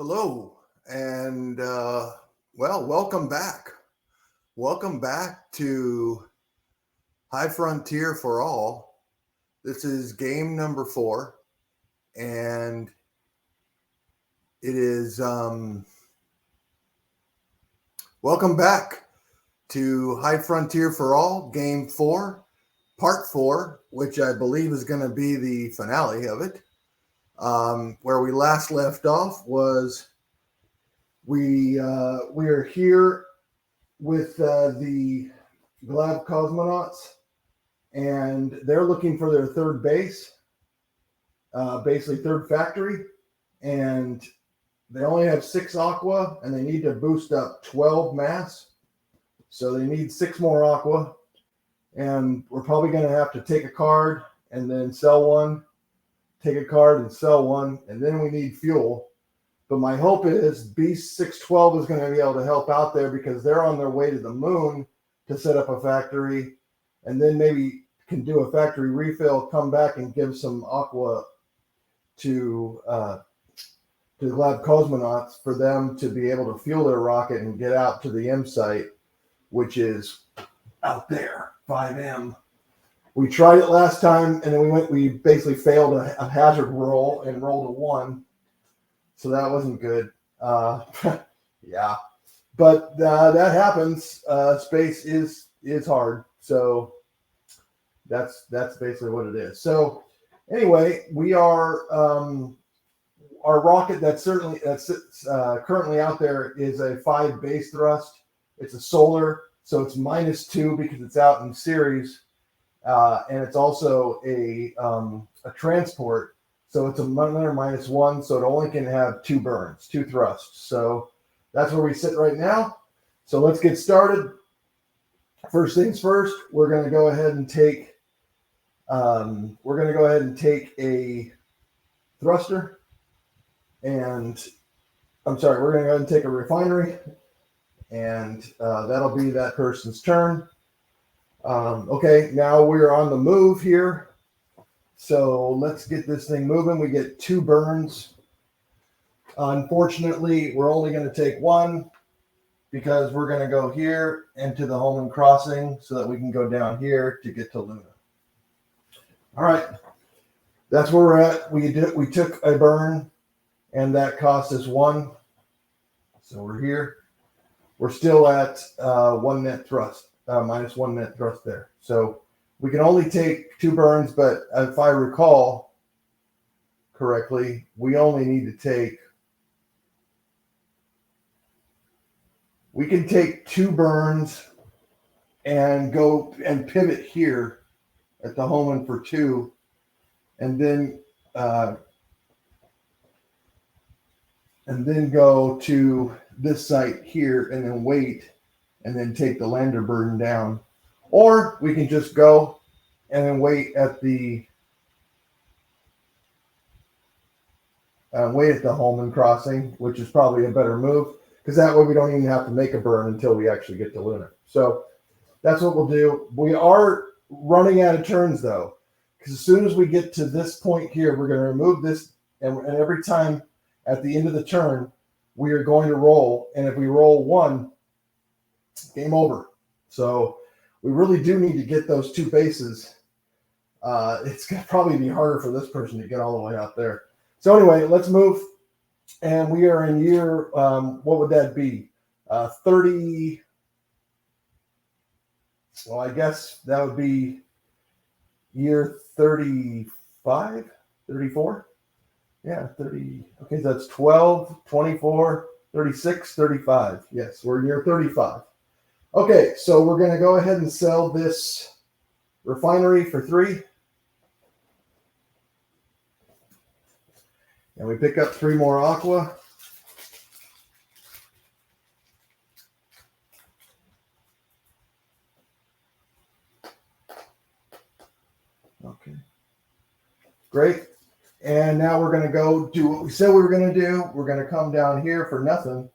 Hello, and welcome back. Welcome back to High Frontier for All. This is game number 4, and it is welcome back to High Frontier for All, game 4, part 4, which I believe is going to be the finale of it. Where we last left off was we are here with the Glab cosmonauts, and they're looking for their third base, basically third factory, and they only have 6 aqua, and they need to boost up 12 mass, so they need 6 more aqua, and we're probably going to have to take a card and then sell one, take a card and sell one, and then we need fuel. But my hope is B612 is going to be able to help out there because they're on their way to the moon to set up a factory, and then maybe can do a factory refill, come back and give some aqua to the lab cosmonauts for them to be able to fuel their rocket and get out to the M site, which is out there, 5M. We tried it last time, and then we basically failed a hazard roll and rolled a 1. So that wasn't good. Yeah, but that happens. Space is hard. So that's basically what it is. So anyway, we are our rocket that's currently out there is a 5 base thrust. It's a solar, so it's -2 because it's out in series, and it's also a transport. So it's another -1, so it only can have 2 burns, 2 thrusts. So that's where we sit right now. So let's get started. First things first, we're going to go ahead and take a thruster, and we're going to go ahead and take a refinery, and that'll be that person's turn. Okay, now we're on the move here. So let's get this thing moving. We get 2 burns. Unfortunately, we're only going to take 1 because we're going to go here into the Holman crossing so that we can go down here to get to Luna. All right, that's where we're at. We took a burn, and that cost us 1. So we're here. We're still at 1 net thrust, -1 net thrust there. So we can only take 2 burns, but if I recall correctly, we only need to take. We can take 2 burns and go and pivot here at the Holman for 2, and then go to this site here and then wait, and then take the lander burden down. Or we can just go and then wait at the Holman crossing, which is probably a better move, because that way we don't even have to make a burn until we actually get to Luna. So that's what we'll do. We are running out of turns, though, because as soon as we get to this point here, we're going to remove this, and every time at the end of the turn, we are going to roll, and if we roll 1, game over. So we really do need to get those 2 bases. It's going to probably be harder for this person to get all the way out there. So anyway, let's move. And we are in year, what would that be? 30. Well, I guess that would be year 35, 34. Yeah, 30. Okay, so that's 12, 24, 36, 35. Yes, we're in year 35. Okay, so we're going to go ahead and sell this refinery for 3. And we pick up 3 more aqua. Okay. Great. And now we're going to go do what we said we were going to do. We're going to come down here for nothing.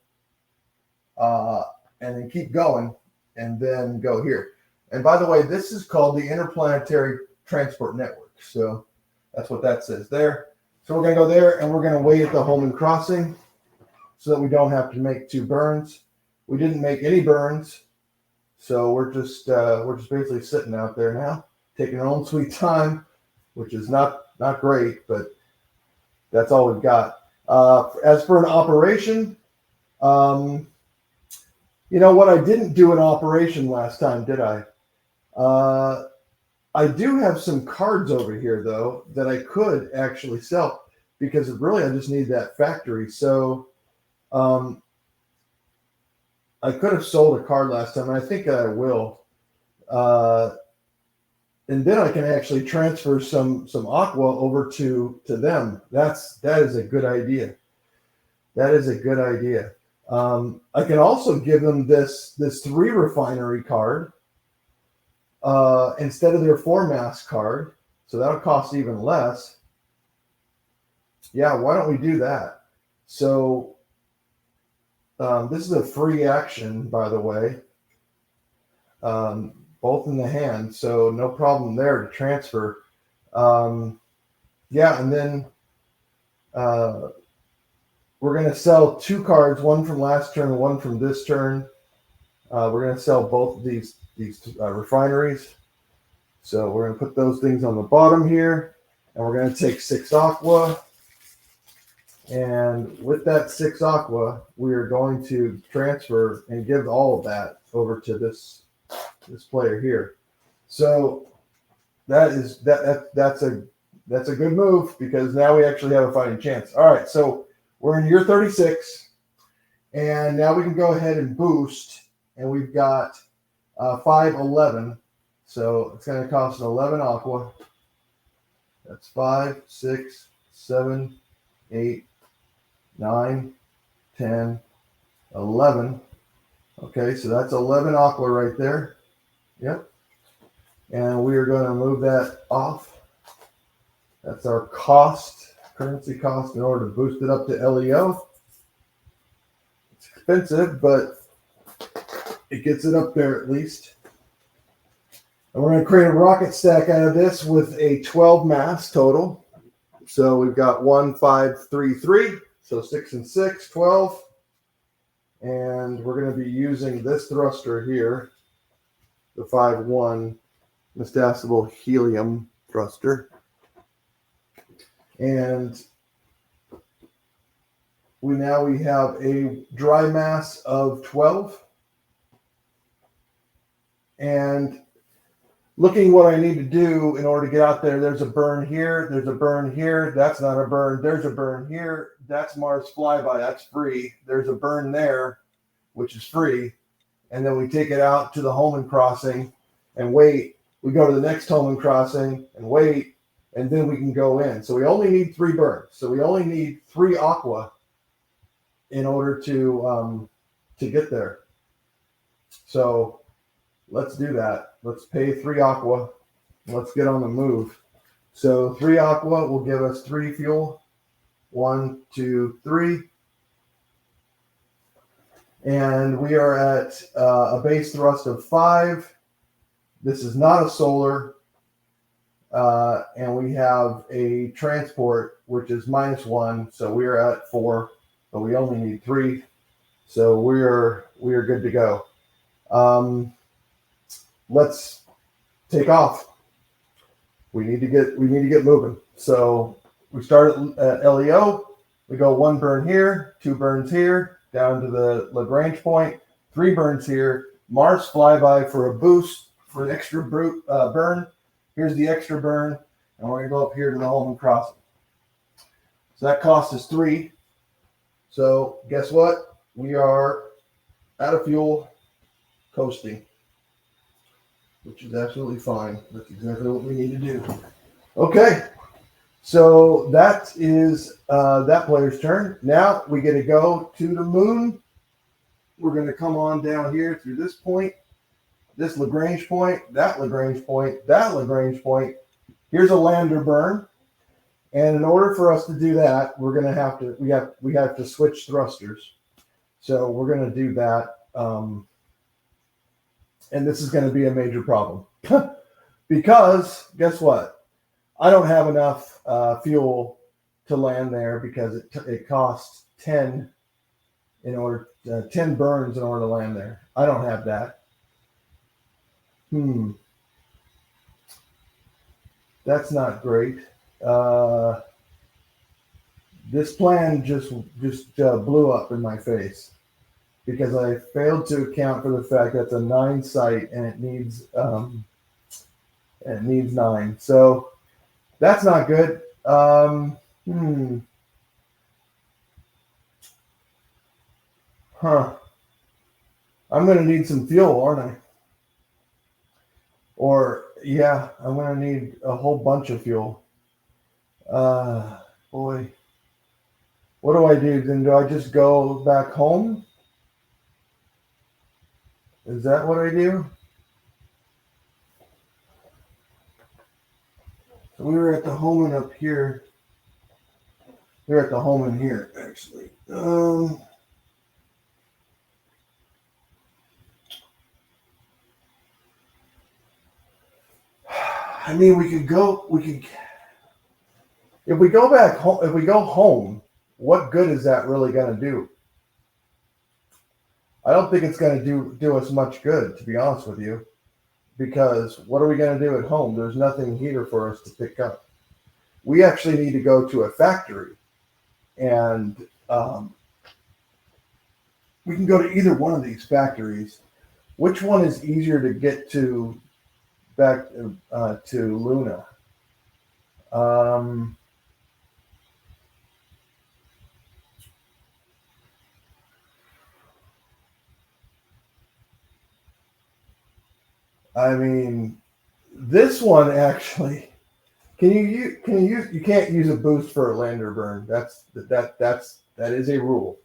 And then keep going. And then go here. And by the way, this is called the Interplanetary Transport Network. So that's what that says there. So we're going to go there, and we're going to wait at the Holman crossing. so that we don't have to make 2 burns. We didn't make any burns, so we're just basically sitting out there now, taking our own sweet time, which is not great, but that's all we've got. As for an operation, you know what? I didn't do an operation last time, did I? I do have some cards over here, though, that I could actually sell because really I just need that factory. So I could have sold a card last time, and I think I will. And then I can actually transfer some aqua over to them. That is a good idea. That is a good idea. I can also give them this 3 refinery card instead of their 4 mass card. So that'll cost even less. Yeah, why don't we do that? So this is a free action, by the way. Both in the hand, so no problem there to transfer. Yeah, and then we're going to sell 2 cards, one from last turn and one from this turn. We're going to sell both of these refineries. So we're going to put those things on the bottom here, and we're going to take 6 aqua. And with that 6 aqua, we are going to transfer and give all of that over to this player here. So that's a good move because now we actually have a fighting chance. All right, so we're in year 36, and now we can go ahead and boost, and we've got 511. So it's going to cost 11 aqua. That's 5, 6, 7, 8, 9, 10, 11. Okay, so that's 11 aqua right there. Yep. And we are going to move that off. That's our currency cost in order to boost it up to LEO. It's expensive, but it gets it up there at least. And we're going to create a rocket stack out of this with a 12 mass total. So we've got 1, 5, 3, 3. So 6 and 6, 12. And we're going to be using this thruster here, the 5-1 metastaceable helium thruster. And we have a dry mass of 12. And looking what I need to do in order to get out there, there's a burn here, there's a burn here, that's not a burn, there's a burn here, that's Mars Flyby, that's free. There's a burn there, which is free. And then we take it out to the Holman crossing and wait. We go to the next Holman crossing and wait, and then we can go in. So we only need 3 burns. So we only need 3 aqua in order to get there. So let's do that. Let's pay 3 aqua. Let's get on the move. So 3 aqua will give us 3 fuel. 1, 2, 3. And we are at a base thrust of 5. This is not a solar. And we have a transport, which is -1. So we are at 4, but we only need 3. So we are good to go. Let's take off. We need to get moving. So we start at LEO. We go 1 burn here, 2 burns here, down to the Lagrange point, 3 burns here, Mars Flyby for a boost, for an extra burn. Here's the extra burn, and we're going to go up here to the Holman crossing. So that cost us 3. So guess what? We are out of fuel, coasting, which is absolutely fine. That's exactly what we need to do. Okay, so that is that player's turn. Now we get to go to the moon. We're going to come on down here through this point, this Lagrange point, that Lagrange point, that Lagrange point. Here's a lander burn. And in order for us to do that, we're going to have to, we have to switch thrusters. So we're going to do that. And this is going to be a major problem because guess what? I don't have enough fuel to land there because it costs 10 in order 10 burns in order to land there. I don't have that. That's not great. This plan just blew up in my face because I failed to account for the fact that it's a 9 site and it needs 9. So that's not good. I'm going to need some fuel, aren't I? Or, yeah, I'm going to need a whole bunch of fuel. Boy. What do I do? Then do I just go back home? Is that what I do? So we were at the home and up here. We're at the home and here, actually. I mean, if we go back home, if we go home, what good is that really going to do? I don't think it's going to do us much good, to be honest with you, because what are we going to do at home? There's nothing here for us to pick up. We actually need to go to a factory, and we can go to either one of these factories. Which one is easier to get to back to Luna? I mean, this one actually. You can't use a boost for a lander burn. That is a rule.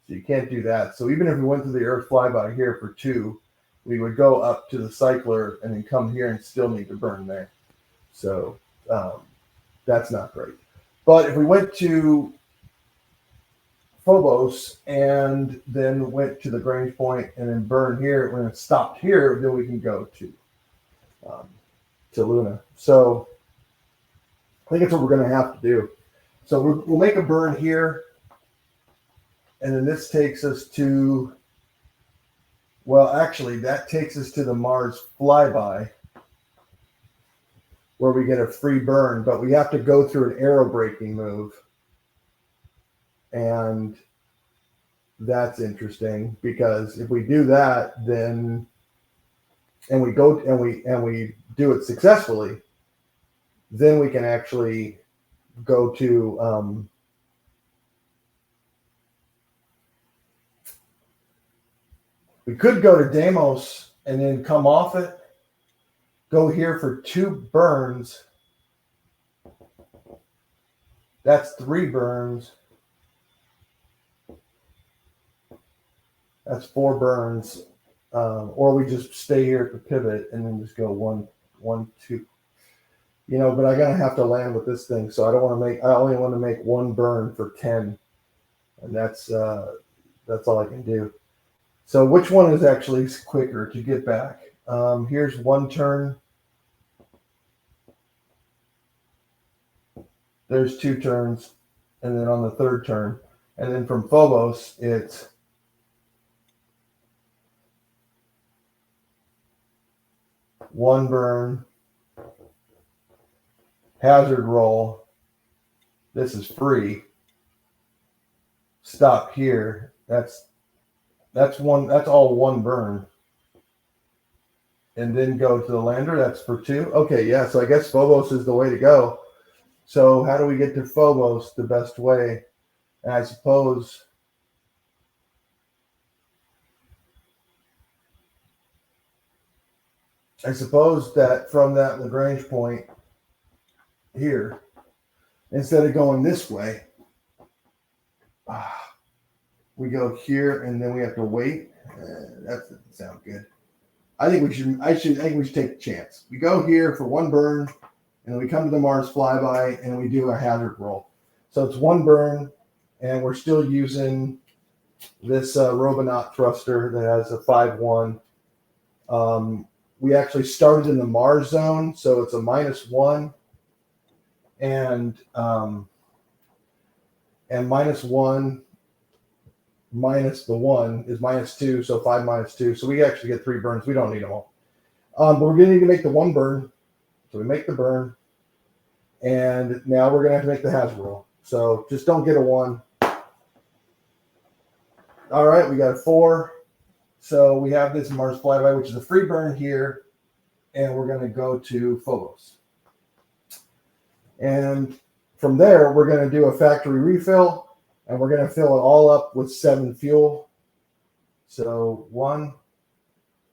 So you can't do that. So even if we went to the Earth flyby here for 2, we would go up to the cycler and then come here and still need to burn there. So that's not great. But if we went to Phobos and then went to the Grange point and then burn here, when it stopped here, then we can go to Luna. So I think that's what we're going to have to do. So we'll make a burn here. And then this takes us to, well, actually, that takes us to the Mars flyby where we get a free burn, but we have to go through an aero braking move. And that's interesting because if we do that, then, and we go and we do it successfully, then we can actually go to we could go to Deimos and then come off it, go here for 2 burns. That's 3 burns. That's 4 burns. Or we just stay here at the pivot and then just go 1, 2. But I'm going to have to land with this thing. So I only want to make 1 burn for 10. And that's all I can do. So which one is actually quicker to get back? Here's 1 turn. There's 2 turns. And then on the 3rd turn. And then from Phobos, it's one burn, hazard roll. This is free. Stop here. That's all 1 burn. And then go to the lander. That's for 2. Okay, yeah. So I guess Phobos is the way to go. So how do we get to Phobos the best way? And I suppose that from that Lagrange point here, instead of going this way, we go here and then we have to wait. That doesn't sound good. I think we should take a chance. We go here for 1 burn, and then we come to the Mars flyby and we do a hazard roll. So it's 1 burn, and we're still using this Robonaut thruster that has a 5-1. We actually started in the Mars zone, so it's a -1, and -1 minus the 1 is -2, so 5 minus 2. So we actually get 3 burns. We don't need them all. But we're going to need to make the 1 burn. So we make the burn. And now we're going to have to make the hazard roll. So just don't get a 1. All right, we got a 4. So we have this Mars Flyby, which is a free burn here. And we're going to go to Phobos. And from there, we're going to do a factory refill. And we're going to fill it all up with 7 fuel. So 1,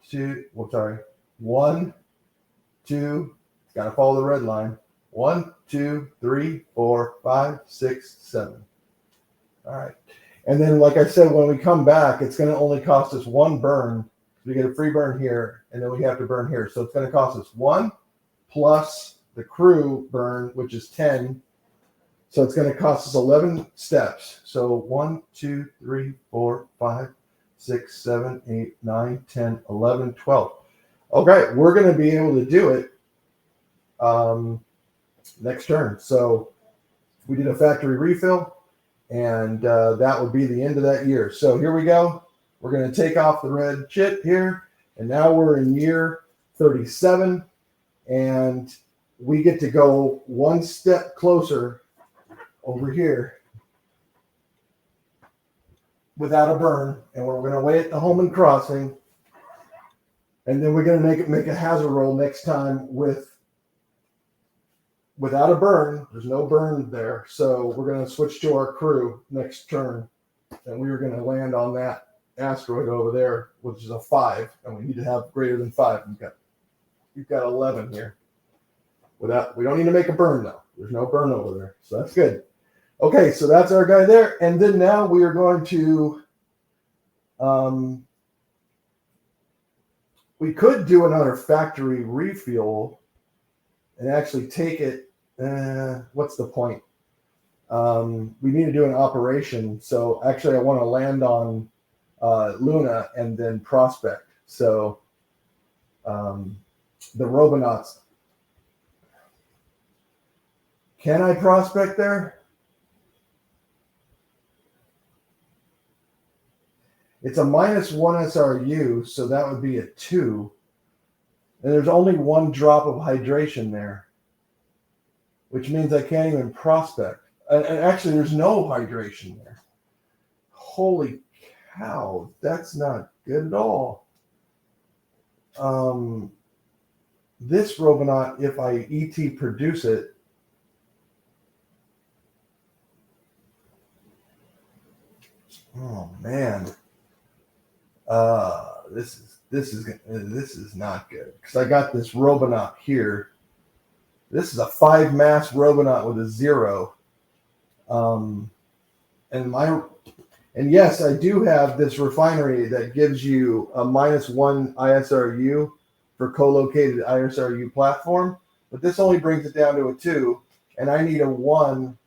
2, 1, 2, got to follow the red line. 1, 2, 3, 4, 5, 6, 7. All right. And then, like I said, when we come back, it's going to only cost us 1 burn. We get a free burn here, and then we have to burn here. So it's going to cost us 1 plus the crew burn, which is 10. So it's going to cost us 11 steps. So 1, 2, 3, 4, 5, 6, 7, 8, 9, 10, 11, 12. Okay, we're going to be able to do it next turn. So we did a factory refill, and that would be the end of that year. So here we go. We're going to take off the red chit here, and now we're in year 37, and we get to go 1 step closer over here without a burn, and we're going to wait at the home and crossing, and then we're going to make a hazard roll next time without a burn. There's no burn there, so we're going to switch to our crew next turn, and we are going to land on that asteroid over there, which is a 5, and we need to have greater than 5. You've got 11 here. We don't need to make a burn though. There's no burn over there, so that's good. Okay, so that's our guy there, and then now we are going to. We could do another factory refuel and actually take it. What's the point? We need to do an operation. So actually, I want to land on Luna and then prospect. So the Robonauts. Can I prospect there? It's a -1 SRU, so that would be a 2. And there's only 1 drop of hydration there, which means I can't even prospect. And actually, there's no hydration there. Holy cow, that's not good at all. This Robonaut, if I ET produce it, oh man. This is not good because I got this Robonaut here. This is a 5-mass Robonaut with a 0. And yes, I do have this refinery that gives you a -1 ISRU for co-located ISRU platform, but this only brings it down to a 2, and I need a 1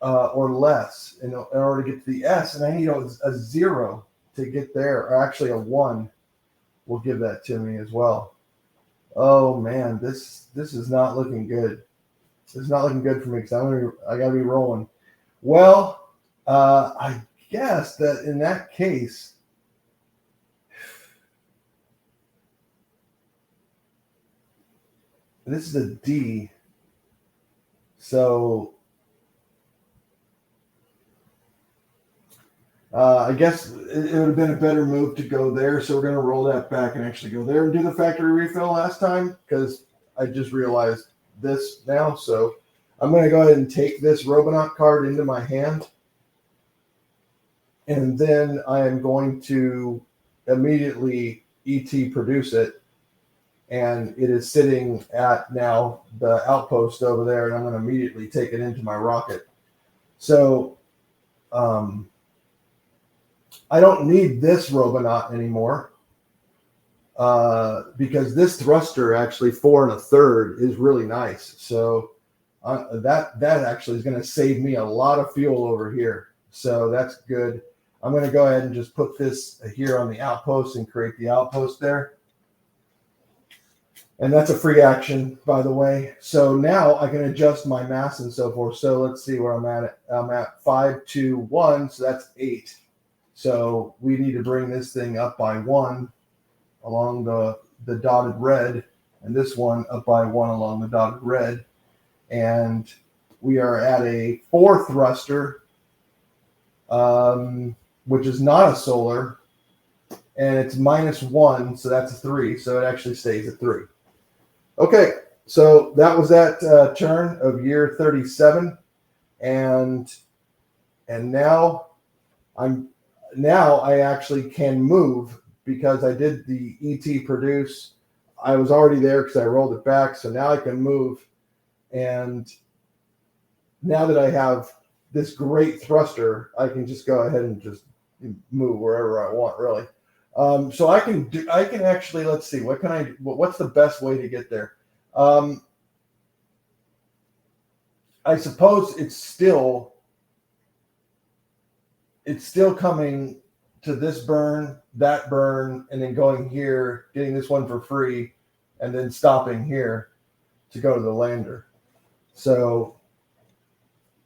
or less in order to get to the S, and I need a 0 to get there, or actually a 1 will give that to me as well. Oh man, this is not looking good. This is not looking good for me because I got to be rolling. Well, I guess that in that case, this is a D. So I guess it would have been a better move to go there. So we're going to roll that back and actually go there and do the factory refill last time because I just realized this now. So I'm going to go ahead and take this Robonaut card into my hand. And then I am going to immediately ET produce it. And it is sitting at now the outpost over there. And I'm going to immediately take it into my rocket. So, I don't need this Robonaut anymore because this thruster, actually 4 1/3, is really nice. So that actually is going to save me a lot of fuel over here. So that's good. I'm going to go ahead and just put this here on the outpost and create the outpost there. And that's a free action, by the way. So now I can adjust my mass and so forth. So let's see where I'm at. I'm at 5, 2, 1. So that's 8. So we need to bring this thing up by 1 along the dotted red, and this one up by 1 along the dotted red. And we are at a 4 thruster, which is not a solar, and it's -1, so that's a 3. So it actually stays at 3. Okay, so that was that turn of year 37, and now I actually can move because I did the ET produce. I was already there because I rolled it back, so now I can move. And now that I have this great thruster, I can just go ahead and just move wherever I want, really. So I can actually, let's see, what's the best way to get there? I suppose it's still coming to this burn, that burn, and then going here, getting this one for free, and then stopping here to go to the lander. So,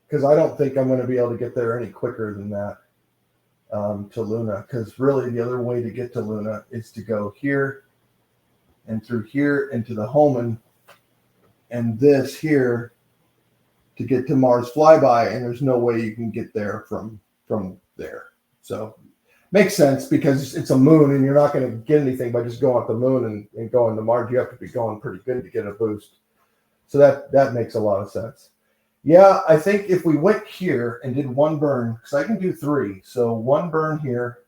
because I don't think I'm going to be able to get there any quicker than that to Luna, because really the other way to get to Luna is to go here and through here into the Hohmann and this here to get to Mars flyby, and there's no way you can get there from there. So makes sense because it's a moon and you're not going to get anything by just going up the moon and going to Mars. You have to be going pretty good to get a boost. So that makes a lot of sense. Yeah, I think if we went here and did 1 burn, because I can do 3. So 1 burn here,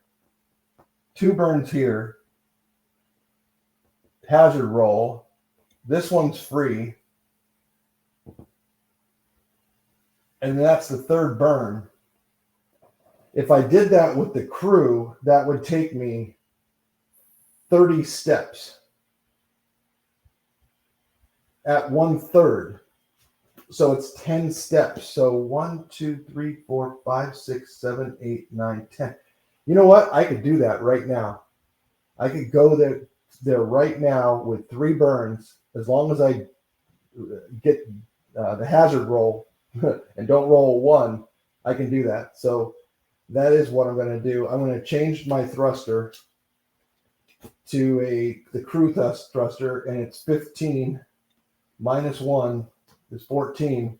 2 burns here, hazard roll. This one's free. And that's the 3rd burn. If I did that with the crew, that would take me 30 steps at 1/3. So it's 10 steps. So 1, 2, 3, 4, 5, 6, 7, 8, 9, 10. You know what? I could do that right now. I could go there right now with 3 burns, as long as I get the hazard roll and don't roll 1. I can do that. So that is what I'm going to do. I'm going to change my thruster to the crew thruster, and it's 15 minus 1 is 14.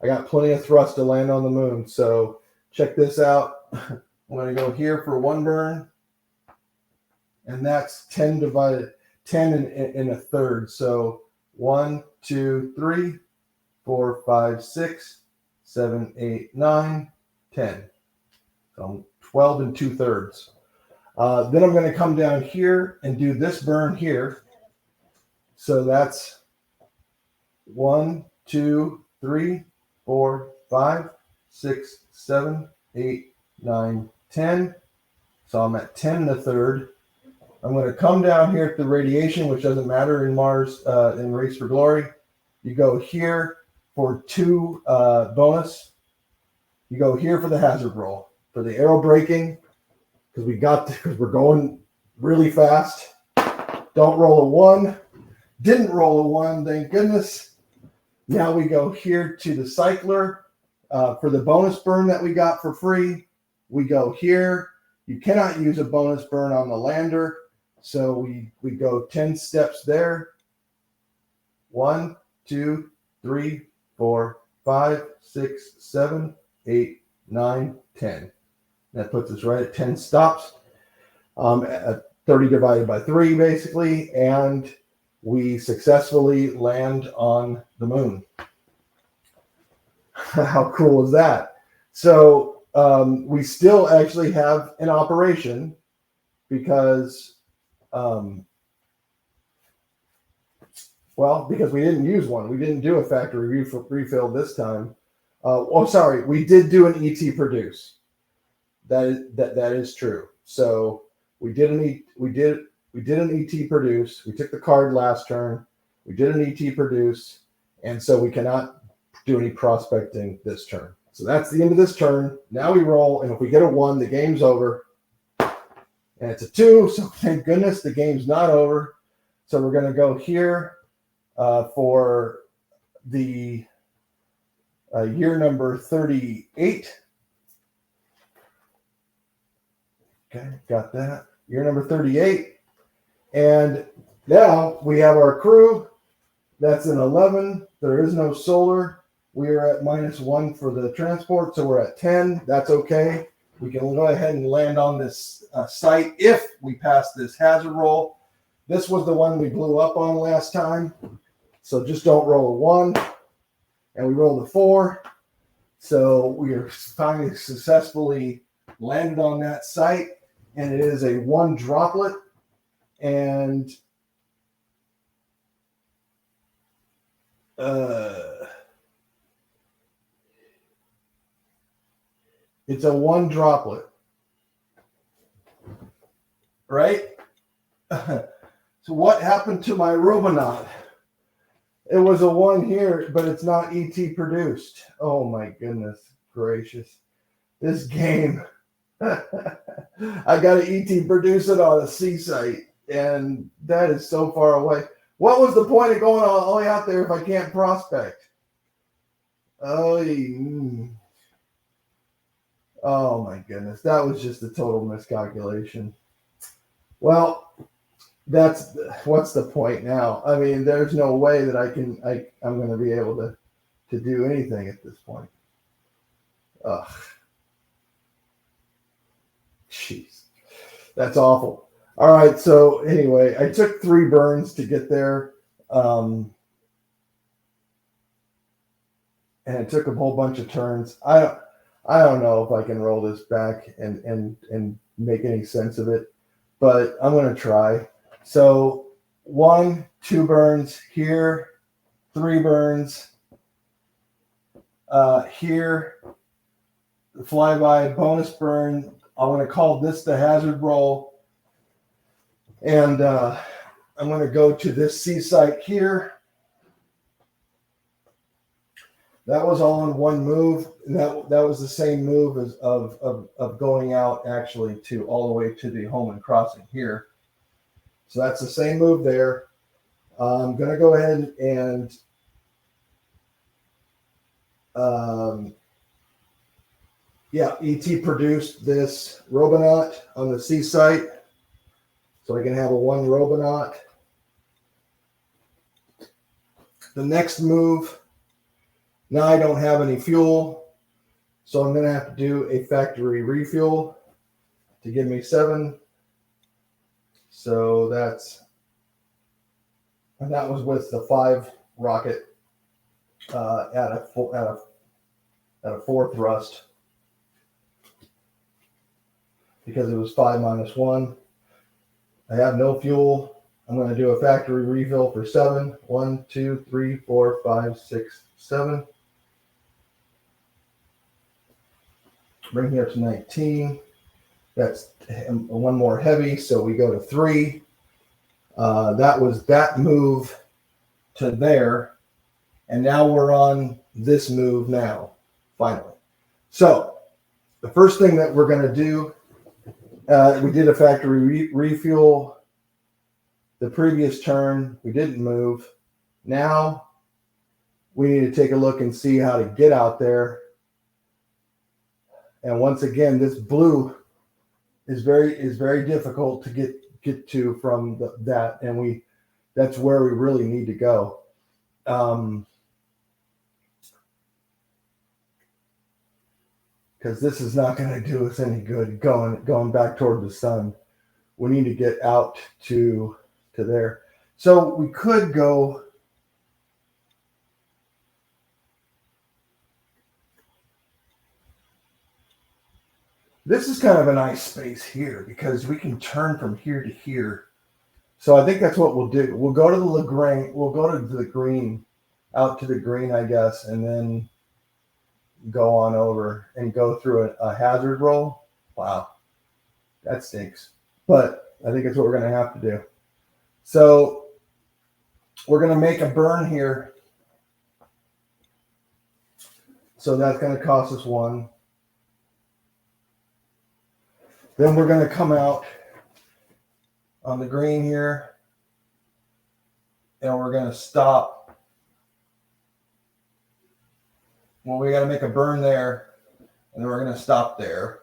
I got plenty of thrust to land on the moon. So check this out. I'm going to go here for 1 burn, and that's 10 divided 10 in a third. So 1, 2, 3, 4, 5, 6, 7, 8, 9, 10. So 12 and 2/3. Then I'm going to come down here and do this burn here. So that's 1, 2, 3, 4, 5, 6, 7, 8, 9, 10. So I'm at 10 1/3. I'm going to come down here at the radiation, which doesn't matter in Mars in Race for Glory. You go here for 2 bonus. You go here for the hazard roll. For the aero braking, because we're going really fast. Don't roll a 1. Didn't roll a 1, thank goodness. Now we go here to the cycler for the bonus burn that we got for free. We go here. You cannot use a bonus burn on the lander, so we go 10 steps there. 1, 2, 3, 4, 5, 6, 7, 8, 9, 10. That puts us right at 10 stops, at 30 divided by 3, basically, and we successfully land on the moon. How cool is that? So we still actually have an operation because, because we didn't use one. We didn't do a factory refill this time. We did do an ET produce. That is true. So we did an ET produce. We took the card last turn. We did an ET produce, and so we cannot do any prospecting this turn. So that's the end of this turn. Now we roll, and if we get a 1, the game's over. And it's a 2, so thank goodness the game's not over. So we're going to go here for the year number 38. Okay, got that. Year number 38. And now we have our crew. That's an 11. There is no solar. We are at -1 for the transport, so we're at 10. That's okay. We can go ahead and land on this site if we pass this hazard roll. This was the one we blew up on last time. So just don't roll a 1. And we rolled a 4. So we are finally successfully landed on that site. And it is a 1 droplet. And it's a 1 droplet, right? So what happened to my Robonaut? It was a 1 here, but it's not ET produced. Oh my goodness gracious. This game, I got to ET produce it on a C site, and that is so far away. What was the point of going all the way out there if I can't prospect? Oh my goodness. That was just a total miscalculation. Well, what's the point now? I mean, there's no way that I'm going to be able to do anything at this point. Ugh. Jeez. That's awful. All right. So anyway, I took 3 burns to get there. And it took a whole bunch of turns. I don't know if I can roll this back and make any sense of it, but I'm going to try. So 1, 2 burns here, 3 burns here, the flyby bonus burn. I'm going to call this the hazard roll, and I'm going to go to this C site here. That was all in 1 move. That was the same move as of going out actually to all the way to the home and crossing here. So that's the same move there. I'm going to go ahead and ET produced this Robonaut on the C site. So I can have a 1 Robonaut. The next move, now I don't have any fuel. So I'm going to have to do a factory refuel to give me 7. So that was with the 5 rocket at a 4 thrust, because it was 5 minus 1. I have no fuel. I'm going to do a factory refill for 7. 1, 2, 3, 4, 5, 6, 7. Bring me up to 19. That's 1 more heavy, so we go to 3. That was that move to there, and now we're on this move now, finally. So the first thing that we're going to do, we did a factory refuel the previous turn. We didn't move. Now we need to take a look and see how to get out there. And once again, this blue is very difficult to get to from that, and that's where we really need to go. Because this is not going to do us any good going back toward the sun. We need to get out to there. So we could go. This is kind of a nice space here because we can turn from here to here. So I think that's what we'll do. We'll go to the Lagrange. We'll go to the green, out to the green, I guess, and then go on over and go through a hazard roll. Wow, that stinks. But I think it's what we're going to have to do. So we're going to make a burn here. So that's going to cost us 1. Then we're going to come out on the green here, and we're going to stop. Well, we got to make a burn there, and then we're going to stop there.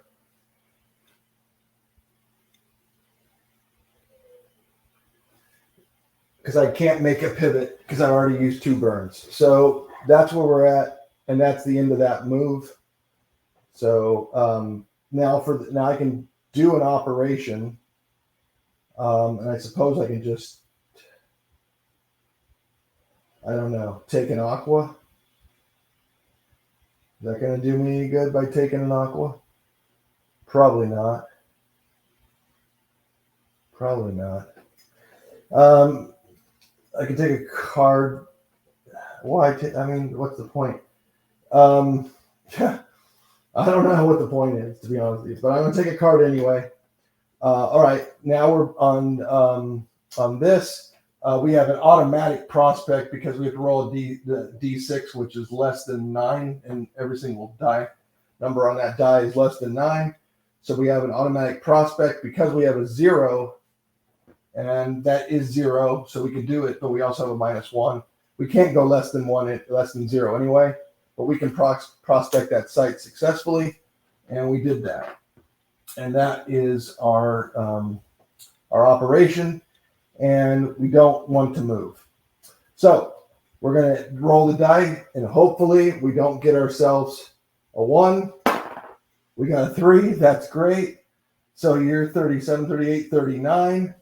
because I can't make a pivot because I already used 2 burns. So that's where we're at, and that's the end of that move. So now I can do an operation, and I suppose I can just, I don't know, take an aqua. Is that going to do me any good by taking an aqua? Probably not. Probably not. I can take a card. Why? I mean, what's the point? I don't know what the point is, to be honest with you, but I'm going to take a card anyway. All right, now we're on this. We have an automatic prospect because we have to roll the D6, which is less than 9, and every single die number on that die is less than 9. So we have an automatic prospect because we have a 0, and that is 0, so we can do it, but we also have a -1. We can't go less than 1, less than 0 anyway, but we can prospect that site successfully, and we did that. And that is our operation, and we don't want to move. So we're going to roll the die, and hopefully we don't get ourselves a 1. We got a 3. That's great. So you're 37, 38, 39.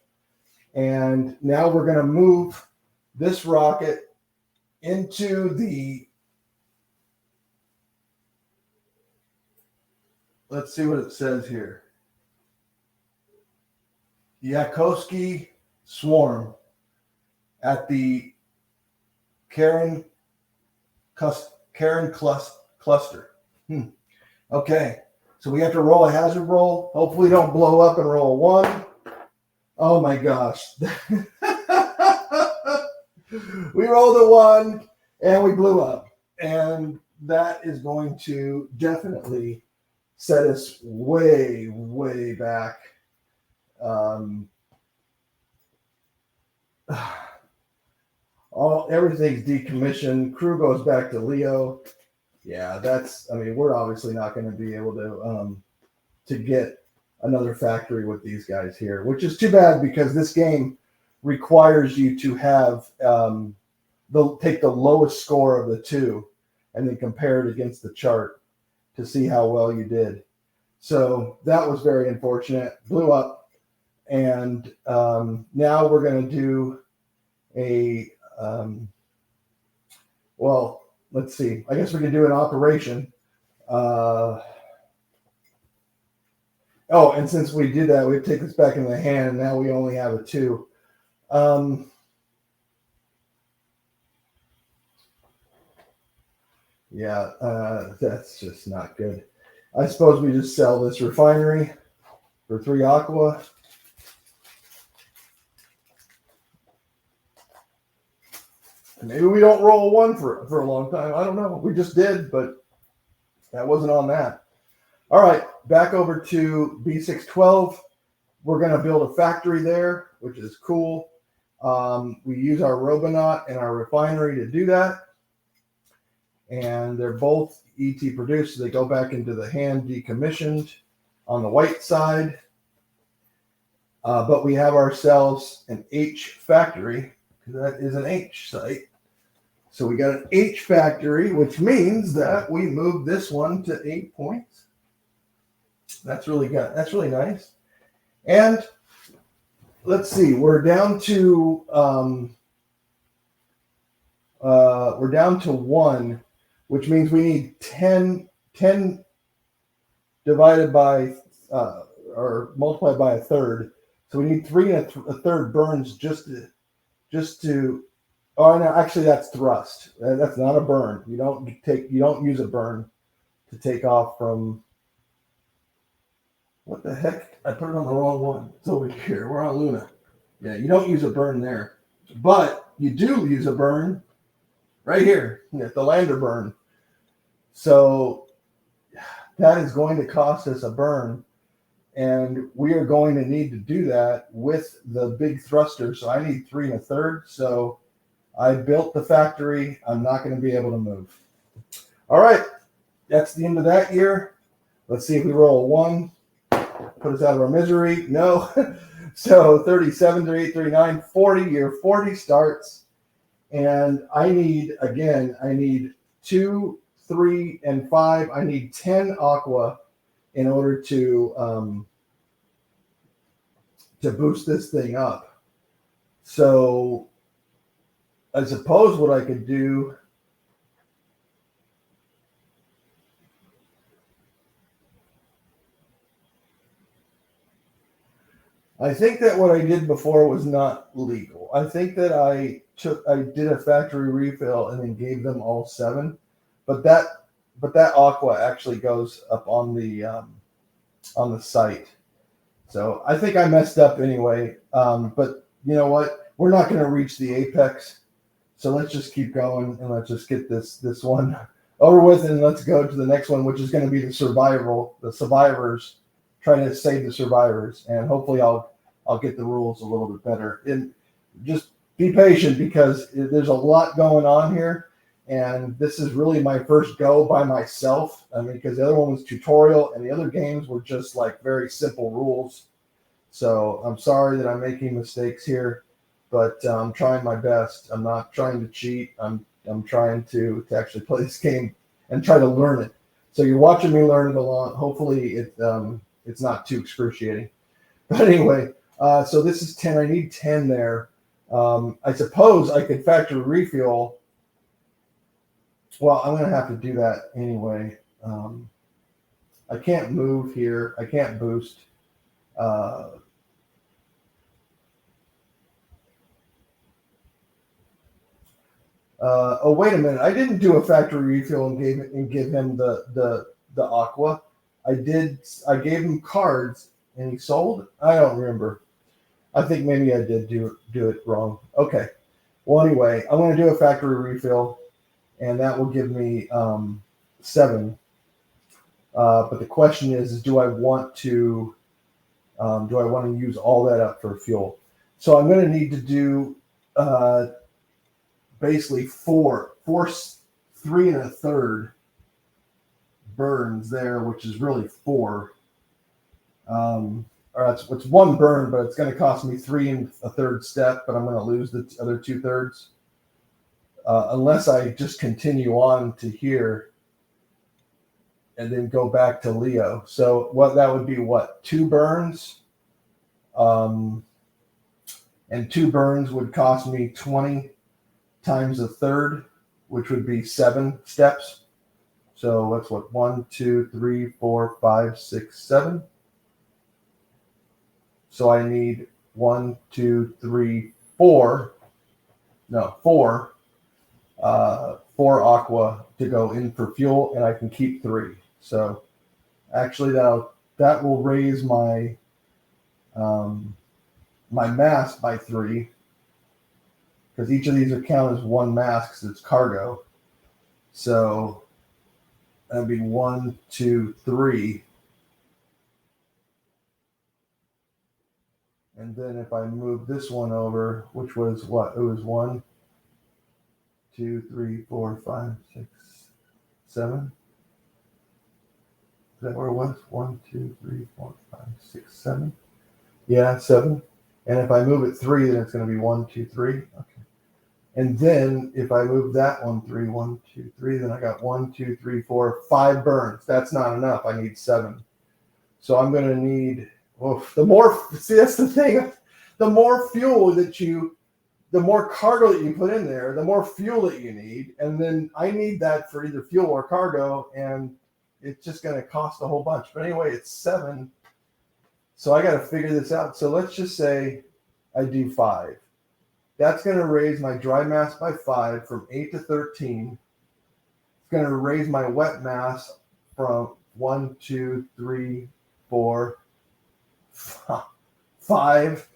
And now we're going to move this rocket into the, let's see what it says here. Yakowski Swarm at the Karen cluster. Okay, so we have to roll a hazard roll. Hopefully don't blow up and roll a 1. Oh my gosh. We rolled a 1 and we blew up. And that is going to definitely set us way, way back. Everything's decommissioned. Crew goes back to Leo. Yeah, we're obviously not going to be able to get another factory with these guys here, which is too bad because this game requires you to have take the lowest score of the 2 and then compare it against the chart to see how well you did. So that was very unfortunate. Blew up, and now we're going to do a well, let's see. I guess we can do an operation. And since we did that, we take this back in the hand, and now we only have a 2. That's just not good. I suppose we just sell this refinery for 3 aqua. Maybe we don't roll a 1 for a long time. I don't know. We just did, but that wasn't on that. All right, back over to B612. We're going to build a factory there, which is cool. We use our Robonaut and our refinery to do that. And they're both ET produced, so they go back into the hand decommissioned on the white side. But we have ourselves an H factory, because that is an H site. So we got an H factory, which means that we moved this one to 8 points. That's really good. That's really nice. And let's see, we're down to 1, which means we need 10 divided by or multiplied by a third. So we need 3 and a third burns just to. Oh no, actually that's thrust. That's not a burn. You don't use a burn to take off from. What the heck? I put it on the wrong one. It's over here. We're on Luna. Yeah, you don't use a burn there, but you do use a burn right here. The lander burn. So that is going to cost us a burn, and we are going to need to do that with the big thruster. So I need 3 and a third. So I built the factory. I'm not going to be able to move. All right, that's the end of that year. Let's see if we roll a 1. Put us out of our misery. No, So 37, 38, 39, 40, year 40 starts. And I need 2, 3, and 5. I need 10 aqua in order to boost this thing up. So I suppose what I could do, I think that what I did before was not legal. I think that I did a factory refill and then gave them all 7, but that aqua actually goes up on the site. So I think I messed up anyway. But you know what? We're not going to reach the apex. So let's just keep going and let's just get this one over with, and let's go to the next one, which is going to be the survivors, trying to save the survivors, and hopefully I'll get the rules a little bit better. And just be patient because there's a lot going on here, and this is really my first go by myself. I mean, because the other one was tutorial, and the other games were just like very simple rules. So I'm sorry that I'm making mistakes here, but I'm trying my best. I'm not trying to cheat. I'm trying to actually play this game and try to learn it. So you're watching me learn it along. Hopefully it's not too excruciating. But anyway, so this is 10. I need 10 there. I suppose I could factory refuel. Well, I'm going to have to do that anyway. I can't move here. I can't boost. Oh, wait a minute. I didn't do a factory refill and give him the aqua. I gave him cards and he sold. I don't remember. I think maybe I did do it wrong. Okay. Well, anyway, I'm going to do a factory refill, and that will give me 7. But the question is do I want to use all that up for fuel? So I'm going to need to do basically 4, 3 1/3 burns there, which is really 4. Or it's 1 burn, but it's going to cost me 3 1/3 step, but I'm going to lose the other 2/3 unless I just continue on to here and then go back to Leo. So what that would be 2 burns, and 2 burns would cost me 20 times 1/3, which would be 7 steps. So that's 1, 2, 3, 4, 5, 6, 7. So I need 1, 2, 3, 4. No, 4. 4 aqua to go in for fuel, and I can keep 3. So actually that will raise my my mass by 3, because each of these are counted as 1 mass because it's cargo. So that'd be 1, 2, 3. And then if I move this one over, which was what? It was 1, 2, 3, 4, 5, 6, 7. Is that where it was? 1, 2, 3, 4, 5, 6, 7. Yeah, 7. And if I move it 3, then it's going to be 1, 2, 3. Okay. And then if I move that 1, 3, 1, 2, 3, then I got 1, 2, 3, 4, 5 burns. That's not enough. I need 7. So I'm going to need, that's the thing. The more fuel the more cargo that you put in there, the more fuel that you need. And then I need that for either fuel or cargo. And it's just going to cost a whole bunch. But anyway, it's 7. So I got to figure this out. So let's just say I do 5. That's going to raise my dry mass by 5 from 8 to 13. It's going to raise my wet mass from 1, 2, 3, 4, 5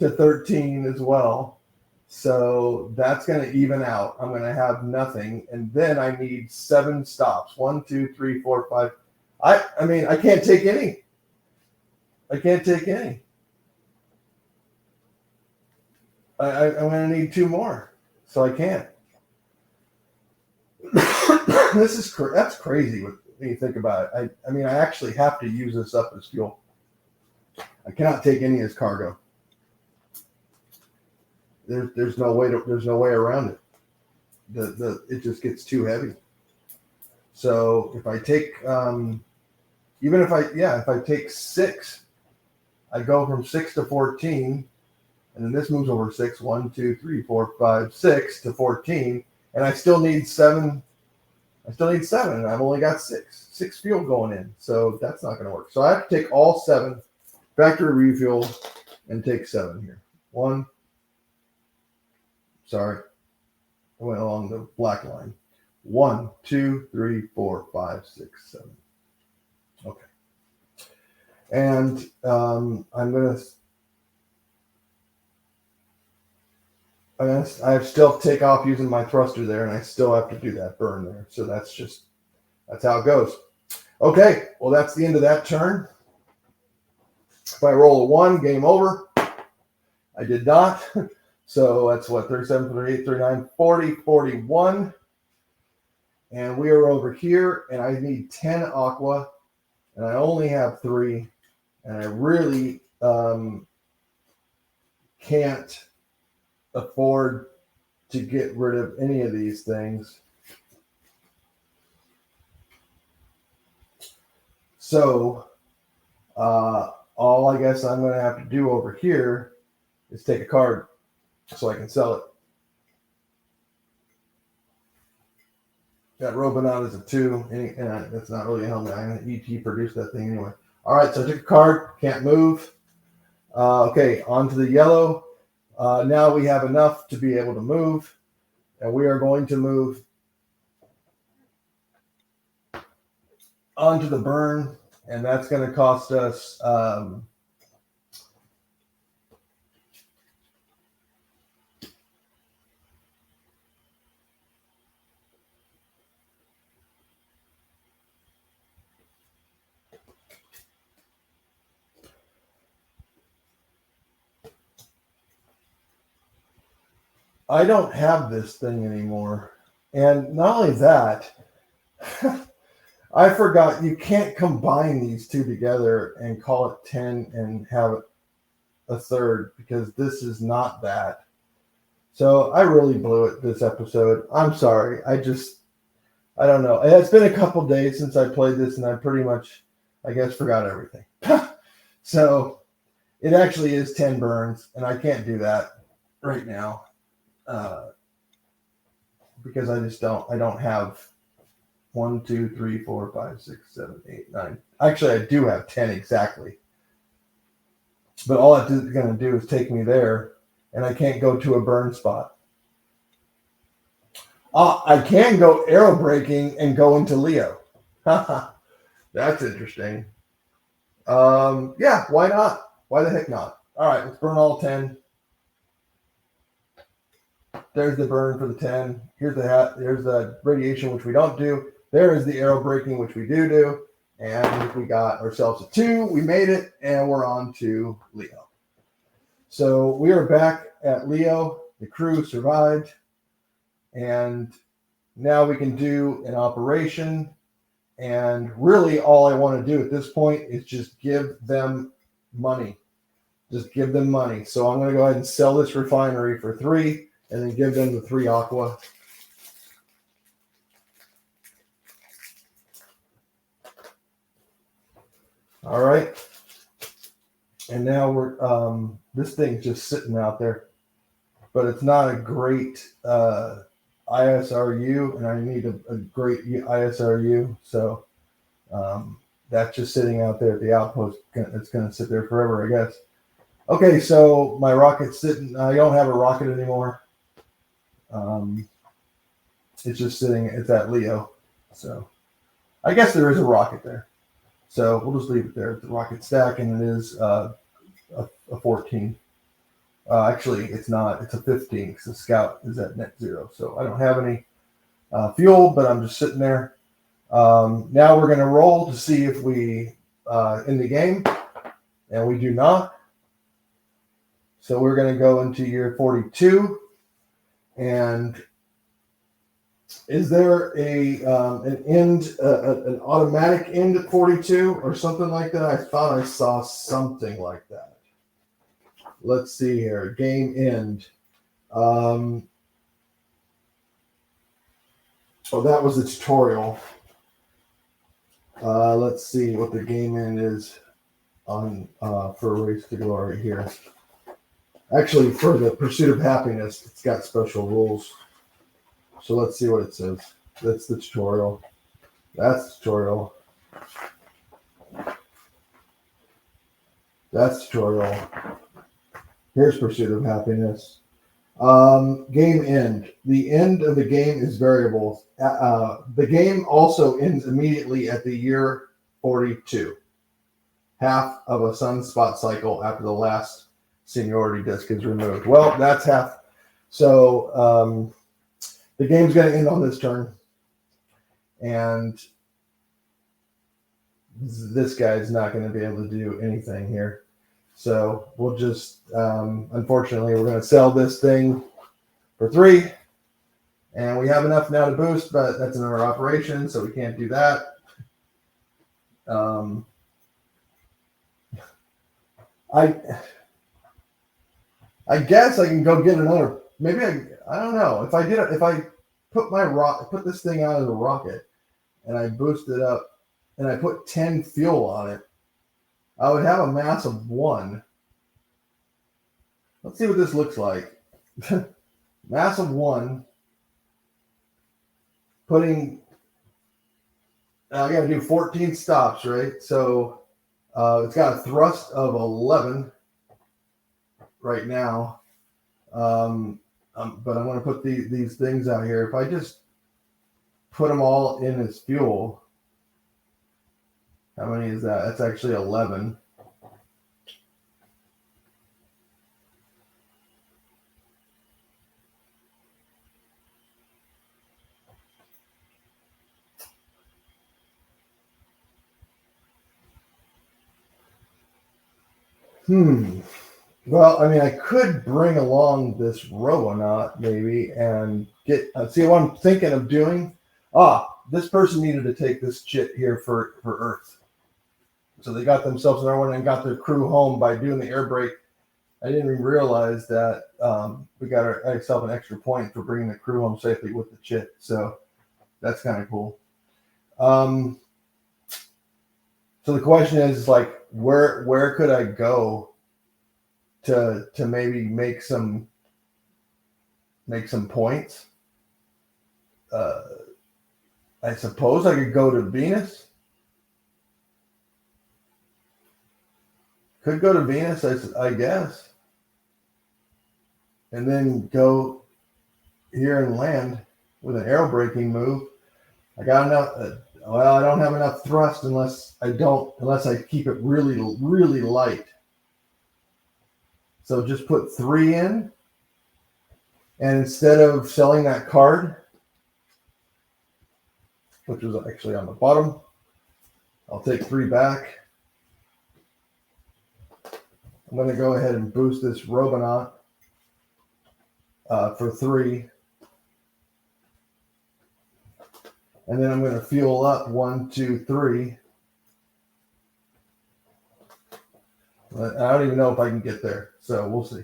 to 13 as well. So that's going to even out. I'm going to have nothing. And then I need 7 stops. 1, 2, 3, 4, 5. I mean, I can't take any. I'm going to need 2 more. So I can't. That's crazy when you think about it. I mean, I actually have to use this up as fuel. I cannot take any as cargo. there's no way around it. It just gets too heavy. So if I take if I take 6, I go from 6 to 14, and then this moves over 6. 1, 2, 3, 4, 5, 6 to 14, and I still need 7. And I've only got 6 fuel going in, so that's not going to work. So I have to take all 7 factory refuel and take 7 here. 1. Sorry, I went along the black line. 1, 2, 3, 4, 5, 6, 7. Okay. And I still take off using my thruster there, and I still have to do that burn there. So that's how it goes. Okay, well, that's the end of that turn. If I roll a 1, game over. I did not. So that's what, 37, 38, 39, 40, 41. And we are over here, and I need 10 aqua, and I only have 3, and I really can't afford to get rid of any of these things. So all I guess I'm going to have to do over here is take a card so I can sell it. That Robinot is a 2, and that's not really a helmet. I'm going to ET produce that thing anyway. All right, so I took a card, can't move. Okay, on to the yellow. Now we have enough to be able to move, and we are going to move onto the burn, and that's going to cost us I don't have this thing anymore. And not only that, I forgot you can't combine these two together and call it 10 and have a third, because this is not that. So I really blew it this episode. I'm sorry. I don't know. It's been a couple days since I played this, and I pretty much, I guess, forgot everything. So it actually is 10 burns, and I can't do that right now. Because I don't have 1, 2, 3, 4, 5, 6, 7, 8, 9. Actually, I do have 10 exactly. But all it's going to do is take me there, and I can't go to a burn spot. I can go arrow braking and go into Leo. That's interesting. Yeah, why not? Why the heck not? All right, let's burn all 10. There's the burn for the 10. Here's the hat. There's the radiation, which we don't do. There is the arrow braking, which we do. And we got ourselves a 2. We made it, and we're on to Leo. So we are back at Leo. The crew survived. And now we can do an operation. And really all I want to do at this point is just give them money. Just give them money. So I'm going to go ahead and sell this refinery for 3. And then give them the 3 aqua. All right. And now we're this thing's just sitting out there, but it's not a great ISRU, and I need a great ISRU. So that's just sitting out there at the outpost. It's going to sit there forever, I guess. Okay, so my rocket's sitting. I don't have a rocket anymore. It's just sitting. It's at Leo, so I guess there is a rocket there. So we'll just leave it there. It's a rocket stack, and it is a 14. Actually, it's not. It's a 15 because the scout is at net 0. So I don't have any fuel, but I'm just sitting there. Now we're going to roll to see if we in the game, and we do not. So we're going to go into year 42. And is there an end, an automatic end at 42 or something like that? I thought I saw something like that. Let's see here. Game end. Oh, that was the tutorial. Let's see what the game end is on for Race to Glory here. Actually, for the Pursuit of Happiness, it's got special rules. So let's see what it says. That's the tutorial. That's the tutorial. That's tutorial. Here's Pursuit of Happiness. Game end. The end of the game is variable. The game also ends immediately at the year 42. Half of a sunspot cycle after the last seniority disc is removed. Well, that's half. So the game's going to end on this turn. And this guy's not going to be able to do anything here. So we'll just, unfortunately, we're going to sell this thing for 3. And we have enough now to boost, but that's another operation, so we can't do that. I guess I can go get another. Maybe I don't know. If I put this thing out as a rocket and I boost it up and I put 10 fuel on it, I would have a mass of 1. Let's see what this looks like. Mass of 1. I got to do 14 stops, right? So it's got a thrust of 11 right now. But I'm going to put these things out here. If I just put them all in as fuel, how many is that? That's actually 11. Well, I mean, I could bring along this Robonaut maybe and get. See what I'm thinking of doing. This person needed to take this shit here for Earth, so they got themselves another one and got their crew home by doing the air brake. I didn't even realize that we got ourselves an extra point for bringing the crew home safely with the chit. So that's kind of cool. So the question is like, where could I go to maybe make some points? I suppose I could go to Venus. Could go to Venus, I guess. And then go here and land with an aero braking move. I got enough. I don't have enough thrust unless I keep it really, really light. So just put 3 in. And instead of selling that card, which was actually on the bottom, I'll take 3 back. I'm going to go ahead and boost this Robonaut for 3. And then I'm going to fuel up 1, 2, 3. I don't even know if I can get there, so we'll see.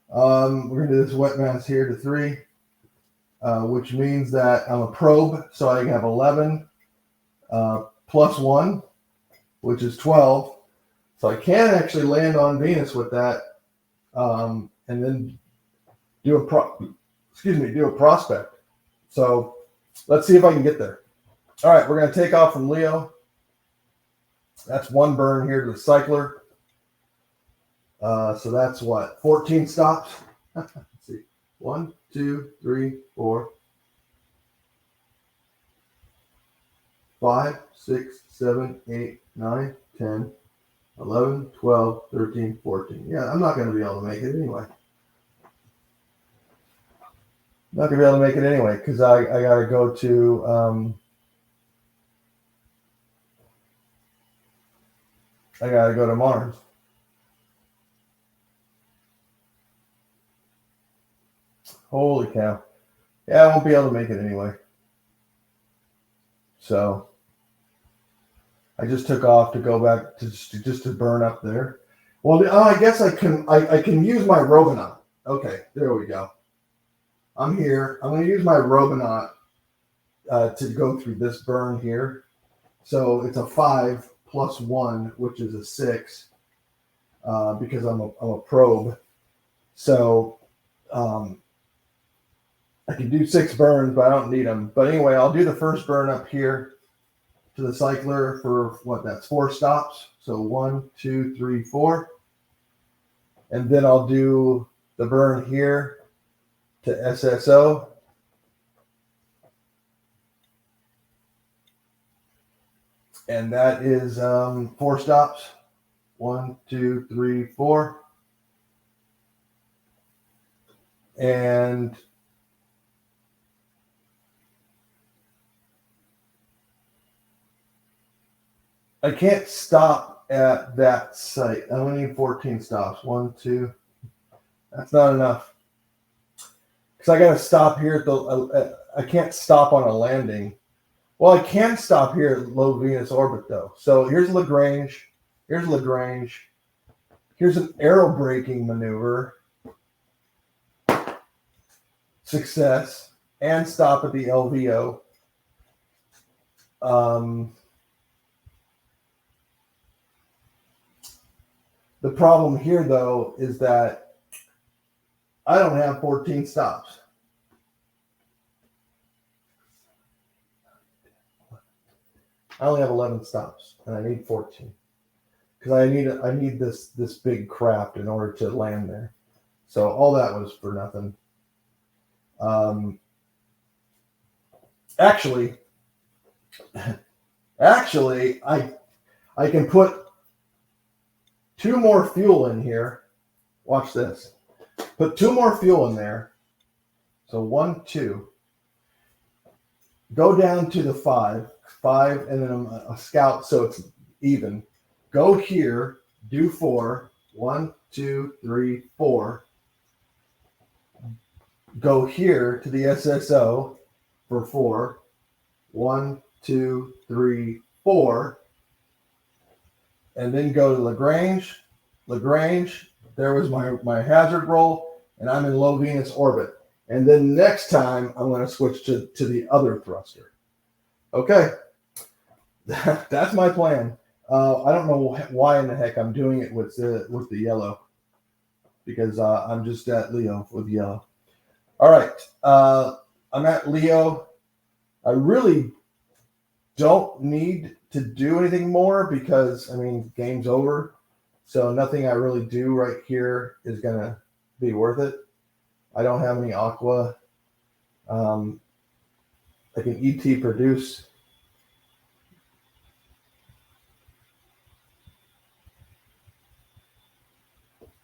We're going to do this wet mass here to 3, which means that I'm a probe, so I have 11 plus 1, which is 12. So I can actually land on Venus with that, and then do a prospect. So let's see if I can get there. All right, we're going to take off from Leo. That's 1 burn here to the cycler. So that's what, 14 stops? Let's see. 1, 2, 3, 4, 5, 6, 7, 8, 9, 10, 11, 12, 13, 14. Yeah, I'm not going to be able to make it anyway. Not going to be able to make it anyway because I got to go to Mars. Holy cow. Yeah, I won't be able to make it anyway. So I just took off to go back to just to burn up there. Well, I guess I can use my Robonaut. Okay, there we go. I'm here. I'm going to use my Robonaut to go through this burn here. So it's a 5 plus 1, which is a 6, because I'm a probe. So I can do 6 burns, but I don't need them. But anyway, I'll do the first burn up here to the cycler for what? That's 4 stops. So 1, 2, 3, 4. And then I'll do the burn here to SSO. And that is 4 stops. 1, 2, 3, 4. And I can't stop at that site. I only need 14 stops. 1, 2. That's not enough. Because I got to stop here at the. I can't stop on a landing. Well, I can stop here at low Venus orbit though. So here's Lagrange. Here's Lagrange. Here's an aero braking maneuver. Success. And stop at the LVO. The problem here, though, is that I don't have 14 stops. I only have 11 stops, and I need 14 because I need this big craft in order to land there. So all that was for nothing. Actually, I can put 2 more fuel in here. Watch this. Put 2 more fuel in there. So 1, 2. Go down to the 5, and then a scout, so it's even. Go here, do 4. 1, 2, 3, 4. Go here to the SSO for 4. 1, 2, 3, 4. And then go to Lagrange. There was my hazard roll, and I'm in low Venus orbit. And then next time, I'm going to switch to the other thruster. Okay. That's my plan. I don't know why in the heck I'm doing it with the yellow, because I'm just at Leo with yellow. All right. I'm at Leo. I really don't need to do anything more because, I mean, game's over. So nothing I really do right here is going to be worth it. I don't have any aqua. I can ET produce.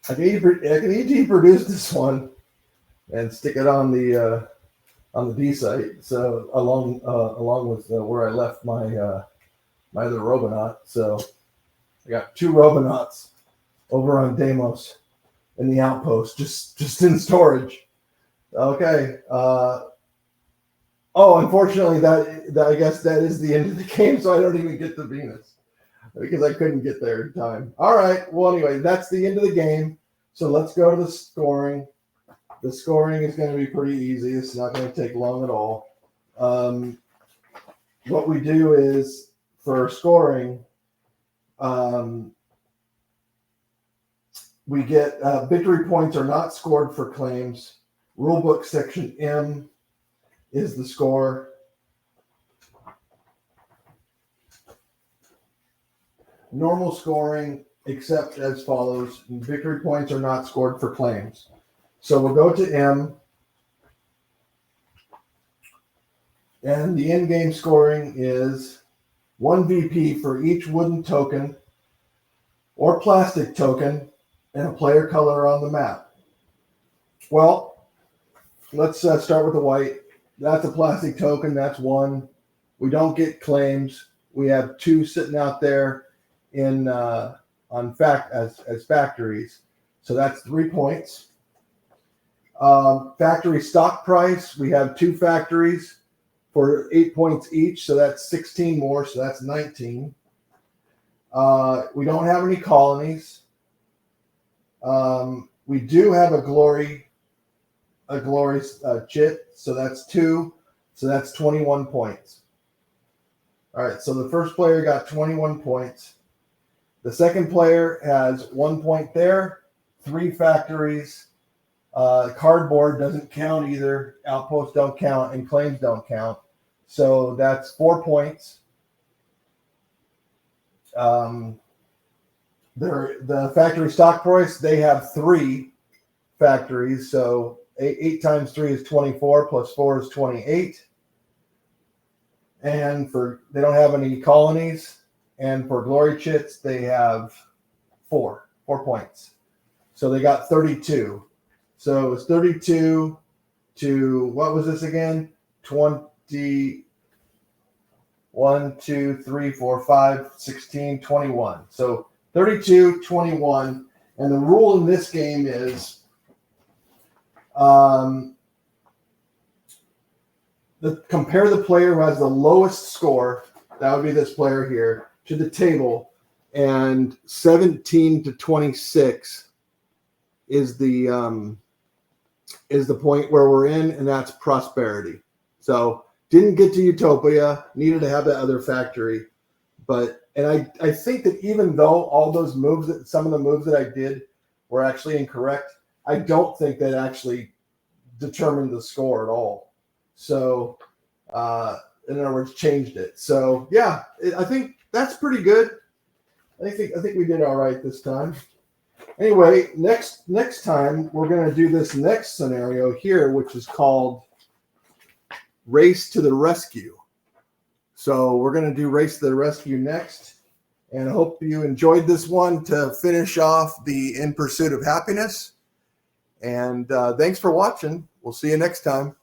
I can ET produce this one and stick it on the D site. So along with where I left my my other Robonaut. So I got 2 Robonauts over on Deimos in the outpost, just in storage. Okay. Unfortunately, that I guess that is the end of the game, so I don't even get the Venus because I couldn't get there in time. All right. Well, anyway, that's the end of the game. So let's go to the scoring. The scoring is going to be pretty easy. It's not going to take long at all. What we do is for scoring, we get victory points are not scored for claims. Rulebook section M is the score. Normal scoring, except as follows. Victory points are not scored for claims. So we'll go to M. And the in-game scoring is 1 VP for each wooden token or plastic token and a player color on the map. Well, let's start with the white. That's a plastic token. That's 1. We don't get claims. We have 2 sitting out there in as factories. So that's 3 points. Factory stock price. We have 2 factories for 8 points each. So that's 16 more. So that's 19. We don't have any colonies. We do have a glory a glory chit, so that's 2. So that's 21 points. All right, so the first player got 21 points. The second player has 1 point there, 3 factories. Cardboard doesn't count either. Outposts don't count, and claims don't count. So that's 4 points. The factory stock price, they have 3 factories. So 8 times 3 is 24, plus 4 is 28. And they don't have any colonies. And for glory chits, they have 4 points. So they got 32. So it's 32 to, what was this again? 20, 1, 2, 3, 4, 5, 16, 21. So 32, 21. And the rule in this game is compare the player who has the lowest score, that would be this player here, to the table, and 17 to 26 is the point where we're in, and that's prosperity. So didn't get to Utopia, needed to have that other factory, and I think that even though all those moves, some of the moves that I did were actually incorrect, I don't think that actually determined the score at all. So in other words, changed it. So yeah, I think that's pretty good. I think we did all right this time. Anyway, next time we're going to do this next scenario here, which is called Race to the Rescue. So we're going to do Race to the Rescue next, and I hope you enjoyed this one to finish off the In Pursuit of Happiness. And thanks for watching. We'll see you next time.